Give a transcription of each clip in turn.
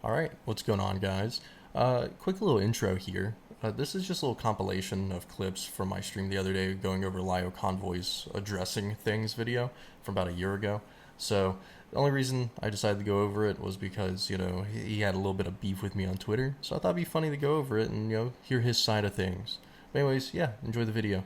Alright, what's going on, guys? Quick little intro here. This is just a little compilation of clips from my stream the other day going over Lio Convoy's addressing things video from about a year ago. So, the only reason I decided to go over it was because, he had a little bit of beef with me on Twitter. So I thought it'd be funny to go over it and, hear his side of things. But anyways, yeah, enjoy the video.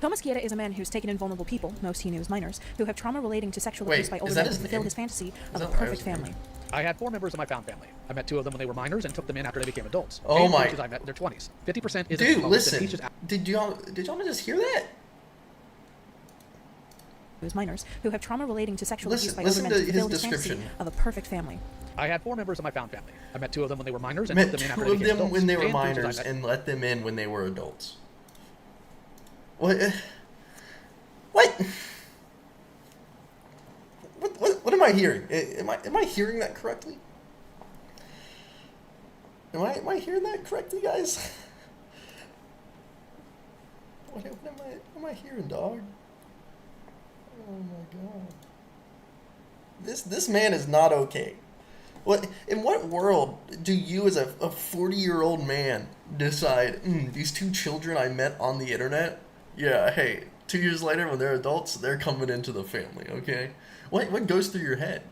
Thomas Kiera is a man who's taken in vulnerable people, most he knew as minors, who have trauma relating to sexual abuse by older men to fulfill his fantasy of a perfect family. I had 4 members of my found family. I met 2 of them when they were minors and took them in after they became adults. Oh my! I met in their 20s. 50% is dude. Listen, did y'all just hear that? As minors who have trauma relating to sexual abuse by older men to fulfill his fantasy of a perfect family. I had 4 members of my found family. I met 2 of them when they were minors and took them in after they became adults. When they were minors and let them in when they were adults. What? What am I hearing? Am I hearing that correctly? Am I hearing that correctly, guys? What am I hearing, dog? Oh my god. This man is not okay. In what world do you as a 40-year-old man decide, these 2 children I met on the internet, yeah, hey, 2 years later when they're adults, they're coming into the family, okay? What goes through your head?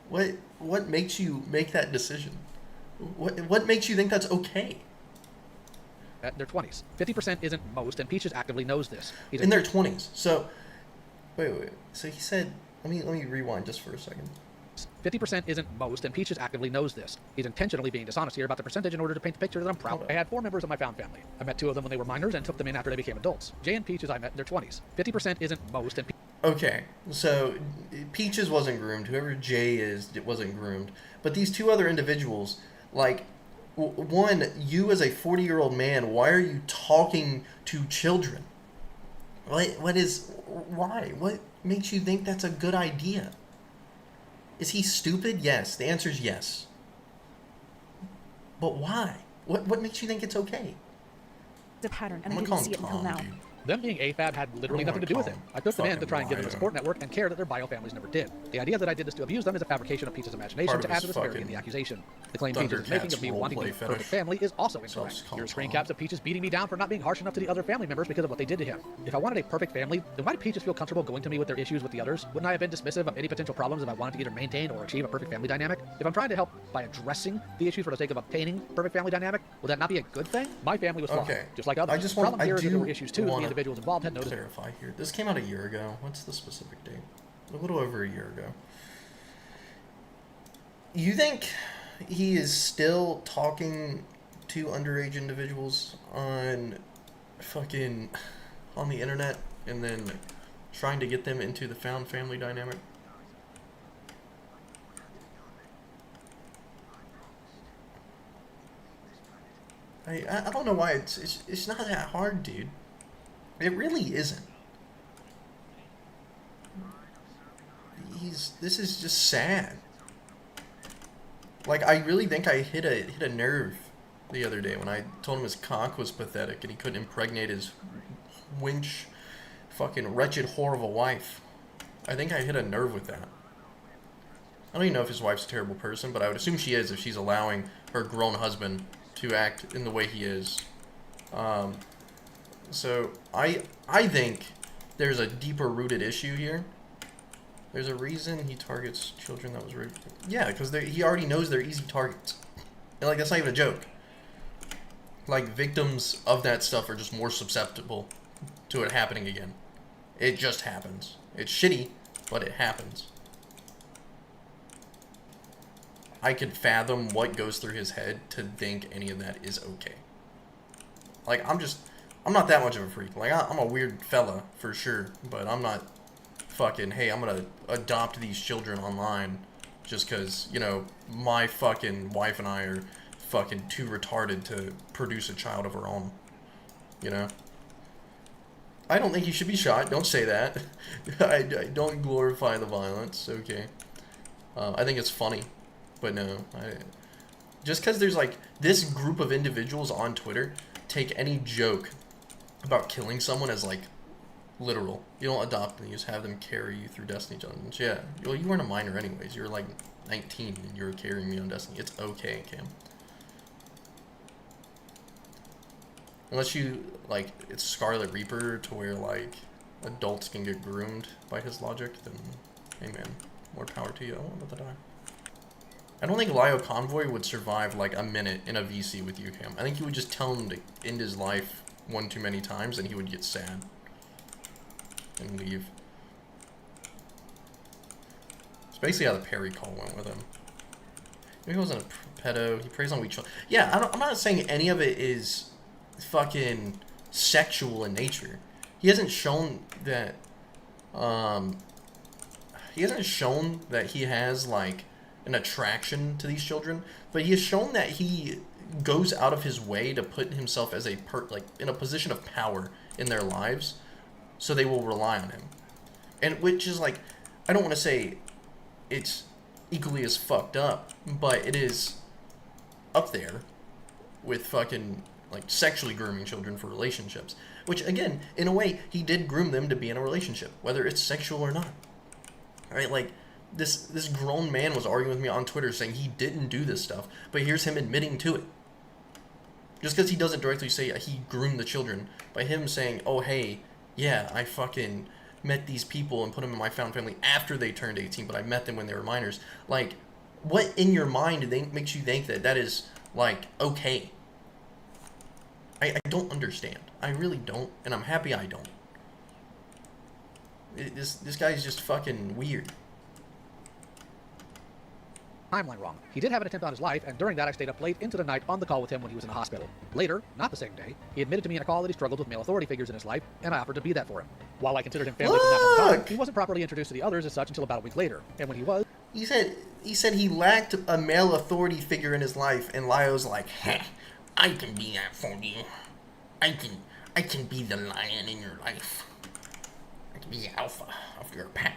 What makes you make that decision? What makes you think that's okay? At their 20s. 50% isn't most, and Peaches actively knows this. In their 20s. So, wait. So he said, let me rewind just for a second. 50% isn't most, and Peaches actively knows this. He's intentionally being dishonest here about the percentage in order to paint the picture that I'm proud of. I had 4 members of my found family. I met 2 of them when they were minors and took them in after they became adults. Jay and Peaches I met in their 20s. 50% isn't most, and okay, so Peaches wasn't groomed. Whoever Jay is wasn't groomed. But these 2 other individuals, like, one, you as a 40-year-old man, why are you talking to children? Why? What makes you think that's a good idea? Is he stupid? Yes. The answer is yes. But why? What makes you think it's okay? The pattern, and I didn't see it until now. Dude. Them being AFAB had literally nothing to do with him. I took them in to try and give them a support network and care that their bio families never did. The idea that I did this to abuse them is a fabrication of Peaches' imagination to add to the disparity in the accusation. The claim Peaches is making of me wanting a perfect family is also incorrect. Here are screen caps of Peaches beating me down for not being harsh enough to the other family members because of what they did to him. If I wanted a perfect family, then why did Peaches feel comfortable going to me with their issues with the others? Wouldn't I have been dismissive of any potential problems if I wanted to either maintain or achieve a perfect family dynamic? If I'm trying to help by addressing the issues for the sake of obtaining perfect family dynamic, will that not be a good thing? My family was flawed, just like others. The problem here is that there were issues too, and the individuals involved had noticed. Clarify here. This came out a year ago. What's the specific date? A little over a year ago. You think he is still talking to underage individuals on the internet and then trying to get them into the found family dynamic? I don't know why it's not that hard, dude. It really isn't. This is just sad. Like, I really think I hit a nerve the other day when I told him his cock was pathetic and he couldn't impregnate his winch, fucking wretched, horrible wife. I think I hit a nerve with that. I don't even know if his wife's a terrible person, but I would assume she is if she's allowing her grown husband to act in the way he is. So I think there's a deeper rooted issue here. There's a reason he targets children that was raped. Yeah, because he already knows they're easy targets. And, like, that's not even a joke. Like, victims of that stuff are just more susceptible to it happening again. It just happens. It's shitty, but it happens. I could fathom what goes through his head to think any of that is okay. Like, I'm not that much of a freak. Like, I'm a weird fella, for sure, but I'm not fucking, hey, I'm gonna adopt these children online just because, my fucking wife and I are fucking too retarded to produce a child of our own. I don't think he should be shot. Don't say that. I don't glorify the violence, okay? I think it's funny, but no. Just because there's, like, this group of individuals on Twitter take any joke about killing someone as, like, literal. You don't adopt them, you just have them carry you through Destiny dungeons. Yeah, well, you weren't a minor anyways. You were like 19 and you were carrying me on Destiny. It's okay, Cam. Unless you, like, it's Scarlet Reaper to where, like, adults can get groomed by his logic, then, hey man, more power to you. Oh, I'm about to die. I don't think Lio Convoy would survive, like, a minute in a VC with you, Cam. I think you would just tell him to end his life one too many times and he would get sad. And leave. It's basically how the Perry call went with him. Maybe he wasn't a pedo. He preys on weak children. Yeah, I'm not saying any of it is fucking sexual in nature. He hasn't shown that. He hasn't shown that he has like an attraction to these children, but he has shown that he goes out of his way to put himself as like in a position of power in their lives, so they will rely on him. And which is like, I don't want to say it's equally as fucked up, but it is up there with fucking like sexually grooming children for relationships. Which again, in a way, he did groom them to be in a relationship, whether it's sexual or not. Right? Like this grown man was arguing with me on Twitter saying he didn't do this stuff, but here's him admitting to it. Just because he doesn't directly say he groomed the children, by him saying, oh hey, yeah, I fucking met these people and put them in my found family after they turned 18, but I met them when they were minors. Like, what in your mind makes you think that that is, like, okay? I don't understand. I really don't, and I'm happy I don't. This guy's just fucking weird. Timeline wrong. He did have an attempt on his life, and during that I stayed up late into the night on the call with him when he was in the hospital. Later, not the same day, he admitted to me in a call that he struggled with male authority figures in his life, and I offered to be that for him. While I considered him family from that point in time, he wasn't properly introduced to the others as such until about a week later. And when he was... He said he lacked a male authority figure in his life, and Lio's like, heh, I can be that for you. I can be the lion in your life. I can be the alpha of your pack.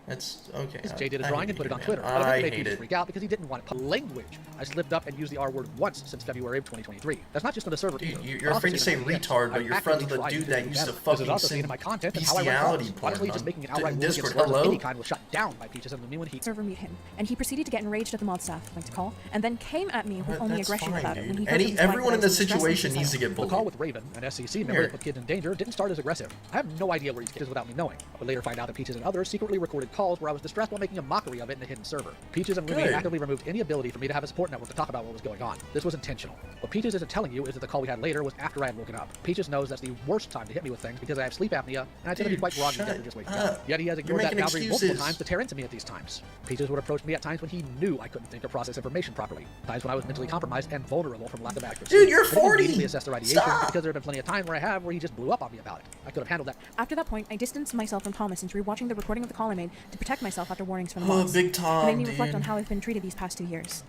That's okay. Jay did a drawing and put it on Twitter. But I think it made people freak out because he didn't want it. Language. I slipped up and used the R word once since February of 2023. That's not just on the server. Dude, you're afraid to say retard, but you're friends with a dude that used to fucking sing bestiality porn. Honestly, just making an outright Discord. rule Hello? of any kind was shut down by Peaches and me when he server meet him, and he proceeded to get enraged at the mod staff, like to call, and then came at me with only That's aggression fine, about it. When he dude. Everyone in this situation needs to get The bullied. call with Raven, an SEC member that put kids in danger, didn't start as aggressive. I have no idea where he's kids without me knowing. I would later find out that Peaches and others secretly recorded calls where I was distressed while making a mockery of it in a hidden server. Peaches and Ruby actively removed any ability for me to have a support network to talk about what was going on. This was intentional. What Peaches isn't telling you is that the call we had later was after I had woken up. Peaches knows that's the worst time to hit me with things because I have sleep apnea, and I tend to be quite groggy after just waking up. Yet he has ignored that boundary multiple times to tear into me at these times. Peaches would approach me at times when he knew I couldn't think or process information properly. Times when I was mentally compromised and vulnerable from lack of accuracy. Dude, you're 40! He assessed their ideation because there have been plenty of times where he just blew up on me about it. I could have handled that. After that point, I distanced myself from Thomas and rewatching the recording of the call I made to protect myself after warnings from the boss. Big Tom, It made me reflect on how I've been treated these past 2 years.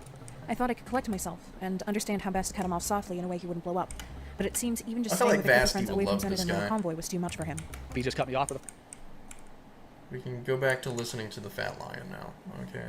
I thought I could collect myself and understand how best to cut him off softly in a way he wouldn't blow up. But it seems even just staying with a group of friends away from Senator Lio Convoy was too much for him. He just cut me off with a... We can go back to listening to the Fat Lion now. Okay.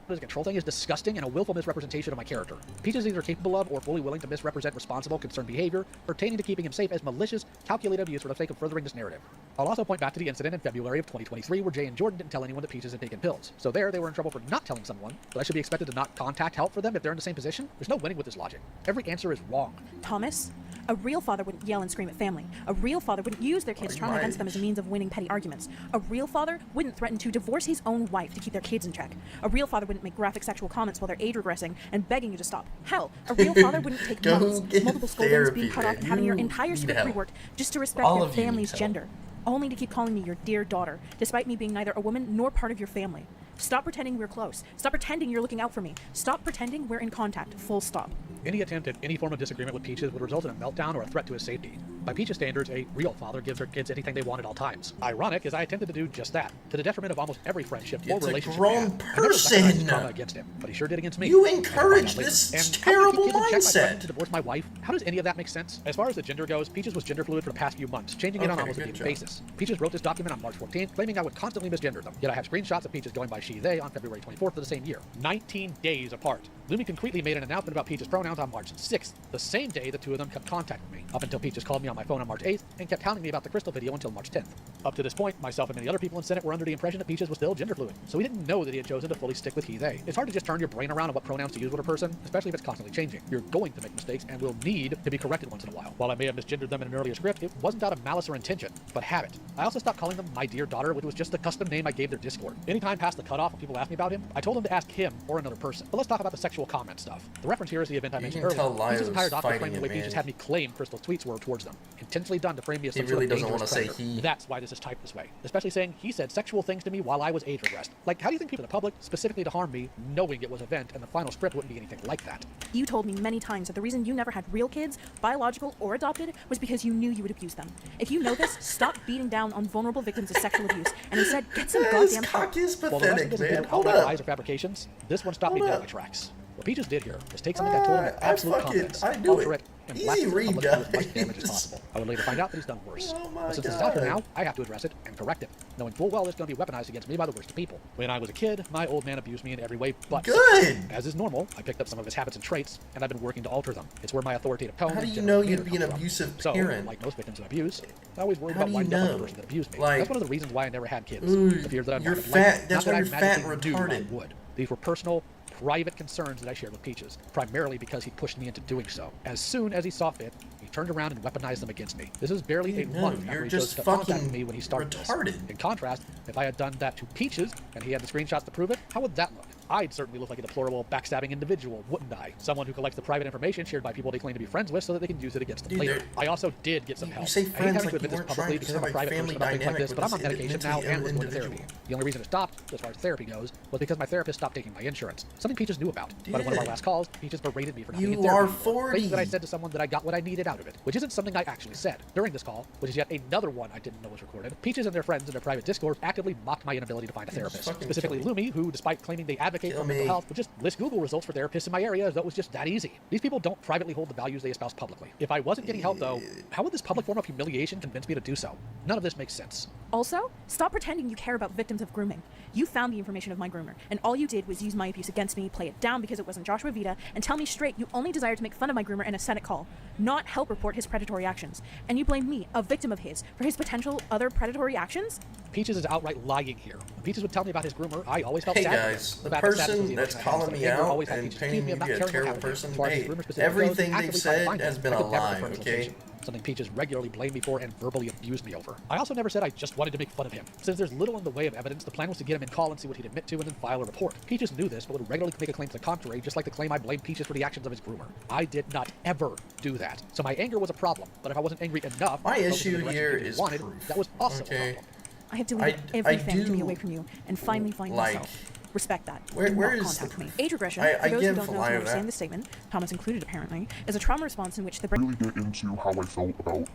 The control thing is disgusting and a willful misrepresentation of my character. Peaches is either capable of or fully willing to misrepresent responsible, concerned behavior pertaining to keeping him safe as malicious, calculated abuse for the sake of furthering this narrative. I'll also point back to the incident in February of 2023 where Jay and Jordan didn't tell anyone that Peaches had taken pills. So there, they were in trouble for not telling someone, but I should be expected to not contact help for them if they're in the same position? There's no winning with this logic. Every answer is wrong. Thomas, a real father wouldn't yell and scream at family. A real father wouldn't use their kids' trauma against them as a means of winning petty arguments. A real father wouldn't threaten to divorce his own wife to keep their kids in check. A real father wouldn't make graphic sexual comments while they're age regressing and begging you to stop. Hell, a real father wouldn't take months, multiple scoldings, being cut off, and having your entire script reworked just to respect your family's gender. Only to keep calling me your dear daughter, despite me being neither a woman nor part of your family. Stop pretending we're close. Stop pretending you're looking out for me. Stop pretending we're in contact. Full stop. Any attempt at any form of disagreement with Peaches would result in a meltdown or a threat to his safety. By Peaches' standards, a real father gives her kids anything they want at all times. Ironic, as I attempted to do just that, to the detriment of almost every friendship or relationship. It's a grown person. Trauma against him, but he sure did against me. You encourage this terrible mindset. To divorce my wife? How does any of that make sense? As far as the gender goes, Peaches was gender fluid for the past few months, changing it on almost a daily basis. Peaches wrote this document on March 14th, claiming I would constantly misgender them. Yet I have screenshots of Peaches going by she/they on February 24th of the same year. 19 days apart. Lumi concretely made an announcement about Peaches' pronouns on March 6th, the same day the two of them kept contacting me, up until Peaches called me on my phone on March 8th and kept hounding me about the Crystal video until March 10th. Up to this point, myself and many other people in Senate were under the impression that Peaches was still gender fluid, so we didn't know that he had chosen to fully stick with he, they. It's hard to just turn your brain around on what pronouns to use with a person, especially if it's constantly changing. You're going to make mistakes and will need to be corrected once in a while. While I may have misgendered them in an earlier script, it wasn't out of malice or intention, but habit. I also stopped calling them my dear daughter, which was just the custom name I gave their Discord. Anytime past the cutoff when people asked me about him, I told them to ask him or another person. But let's talk about the sexual comment stuff. The reference here is the event I mentioned earlier. Peaches' entire document framed the way Peaches had me claim Crystal's tweets were towards them, intentionally done to frame me as some sort of dangerous predator. That's why this is typed this way, especially saying he said sexual things to me while I was age regressed. Like, how do you think people in the public, specifically to harm me, knowing it was a vent and the final script wouldn't be anything like that? You told me many times that the reason you never had real kids, biological or adopted, was because you knew you would abuse them. If you know this, stop beating down on vulnerable victims of sexual abuse and instead get some goddamn help. Is While the rest pathetic, man. Hold up. Lies or fabrications, this one stopped me dead in my tracks. What Peaches did here was take something I told him with absolute confidence, alter it, and blast it to the public to as much damage as possible. I would later find out that he's done worse. But since it's out here now, I have to address it and correct it, knowing full well it's going to be weaponized against me by the worst of people. When I was a kid, my old man abused me in every way but good. As is normal, I picked up some of his habits and traits, and I've been working to alter them. It's where my authoritative tone. How do you know you'd be an abusive parent? So, like most victims of abuse, I always worried about winding up on the person that abused me. Like, that's one of the reasons why I never had kids. Ooh, the fear that I'm you're not fat. Like, that's not why that you're I fat and magically retarded. Knew I would. These were personal, private concerns that I shared with Peaches, primarily because he pushed me into doing so. As soon as he saw fit, he turned around and weaponized them against me. This is barely a month after he chose to contact me when he started retarded. This. In contrast, if I had done that to Peaches, and he had the screenshots to prove it, how would that look? I'd certainly look like a deplorable, backstabbing individual, wouldn't I? Someone who collects the private information shared by people they claim to be friends with so that they can use it against them later. I also did get some help. You say friends I hate having like to admit this publicly because I'm a private person about things like this, but I'm on medication now and was going to therapy. The only reason it stopped, as far as therapy goes, was because my therapist stopped taking my insurance. Something Peaches knew about. But in one of our last calls, Peaches berated me for not being in therapy. You are 40. Thinking that I said to someone that I got what I needed out of it, which isn't something I actually said. During this call, which is yet another one I didn't know was recorded, Peaches and their friends in their private Discord actively mocked my inability to find a therapist. Specifically Lumi, who, despite claiming they advocate for mental health, would just list Google results for therapists in my area as though it was just that easy. These people don't privately hold the values they espouse publicly. If I wasn't getting help, though, how would this public form of humiliation convince me to do so? None of this makes sense. Also, stop pretending you care about victims of grooming. You found the information of my groomer, and all you did was use my abuse against me, play it down because it wasn't Joshua Vita, and tell me straight you only desired to make fun of my groomer in a Senate call, not help report his predatory actions. And you blame me, a victim of his, for his potential other predatory actions? Peaches is outright lying here. When Peaches would tell me about his groomer, I always felt sad. Hey guys, the person that's calling me out and painting me to be a terrible person, hey, everything they've said has been a lie, okay? Something Peaches regularly blamed me for and verbally abused me over. I also never said I just wanted to make fun of him. Since there's little in the way of evidence, the plan was to get him in call and see what he'd admit to and then file a report. Peaches knew this, but would regularly make a claim to the contrary, just like the claim I blamed Peaches for the actions of his groomer. I did not ever do that. So my anger was a problem, but if I wasn't angry enough, my issue here is proof. That was also a problem. I have deleted everything to be away from you and finally find myself. Respect that. Where is the me. Age regression, for those who don't know or understand the statement, Thomas included apparently, is a trauma response in which the brain... Really get into how I felt about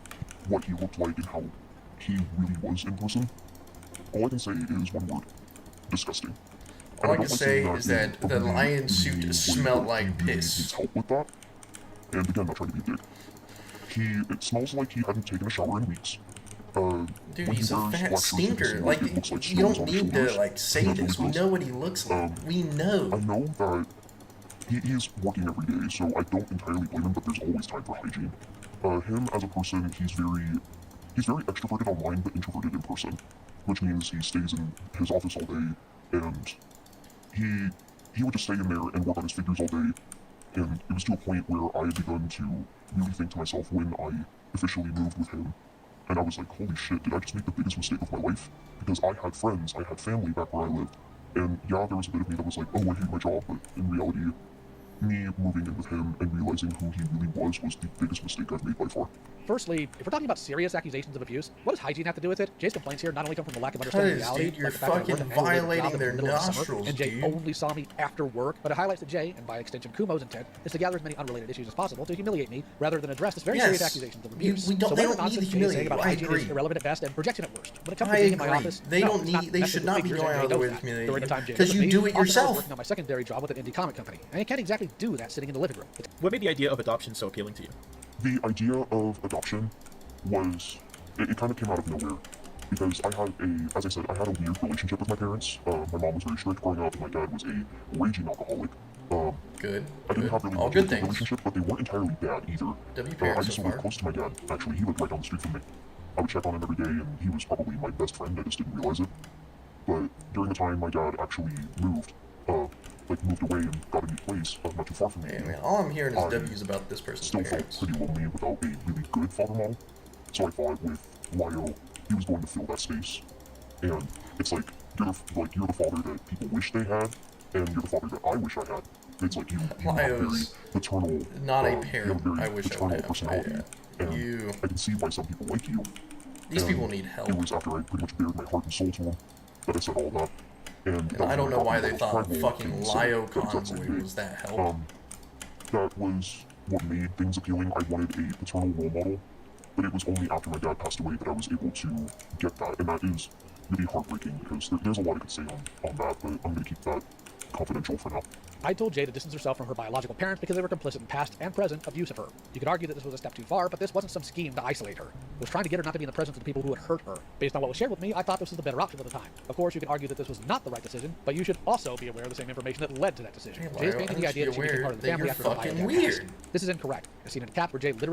what he looked like and how he really was in person. All I can say is one word. Disgusting. All I can say is that the lion suit smelled like piss. Needs help with that. And again, not trying to be a dick. It smells like he hadn't taken a shower in weeks. Dude, he's a fat stinker. Like you don't need to like say this. We know what he looks like. We know. I know that he's working every day, so I don't entirely blame him, but there's always time for hygiene. Him as a person, he's very extroverted online, but introverted in person, which means he stays in his office all day, and he would just stay in there and work on his figures all day, and it was to a point where I had begun to really think to myself when I officially moved with him. And I was like, holy shit, did I just make the biggest mistake of my life? Because I had friends, I had family back where I lived. And yeah, there was a bit of me that was like, oh, I hate my job, but in reality, me moving in with him and realizing who he really was the biggest mistake I've made by far. Firstly, if we're talking about serious accusations of abuse, what does hygiene have to do with it? Jay's complaints here not only come from the lack of understanding reality, dude, you're like the fact that I fucking worked an annual violating job in the their middle of the summer, nostrils, and Jay dude. only saw me after work, but it highlights that Jay, and by extension Kumo's intent, is to gather as many unrelated issues as possible to humiliate me, rather than address this very serious accusations of abuse. They don't need to humiliate you. I agree. Is irrelevant at best and projection at worst. When it comes to being in my office, they should not be going out of their way to humiliate you. Because you do it yourself. I was working on my secondary job with an indie comic company, and I can't exactly do that sitting in the living room. What made the idea of adoption so appealing to you? The idea of adoption was, it kind of came out of nowhere, because as I said, I had a weird relationship with my parents. My mom was very strict growing up, and my dad was a raging alcoholic. Good. I didn't have really much of a relationship, but they weren't entirely bad either. I used to live close to my dad, actually. He lived right down the street from me. I would check on him every day, and he was probably my best friend. I just didn't realize it. But during the time my dad actually moved away and got a new place not too far from me. Hey, man, all I'm hearing is W's about this person's Still parents. felt pretty lonely without a really good father model. So I thought with Lio, he was going to fill that space. And it's like you're the father that people wish they had, and you're the father that I wish I had. It's like you have a very paternal, not a you have parent. a very I wish I paternal would have. personality. And I can see why some people like you. These And people need help. It was after I pretty much bared my heart and soul to him that I said all that. And I don't know why they was thought primal fucking and Lio so that was Convoy was that help. That was what made things appealing. I wanted a paternal role model, but it was only after my dad passed away that I was able to get that, and that is really heartbreaking because there's a lot I could say on that, but I'm going to keep that confidential for now. I told Jay to distance herself from her biological parents because they were complicit in past and present abuse of her. You could argue that this was a step too far, but this wasn't some scheme to isolate her. It was trying to get her not to be in the presence of the people who had hurt her. Based on what was shared with me, I thought this was the better option at the time. Of course, you can argue that this was not the right decision, but you should also be aware of the same information that led to that decision. Hey, Jay's Lio, painting the idea that she became part of the family after her biological parents. This is incorrect. I've seen a cap where Jay literally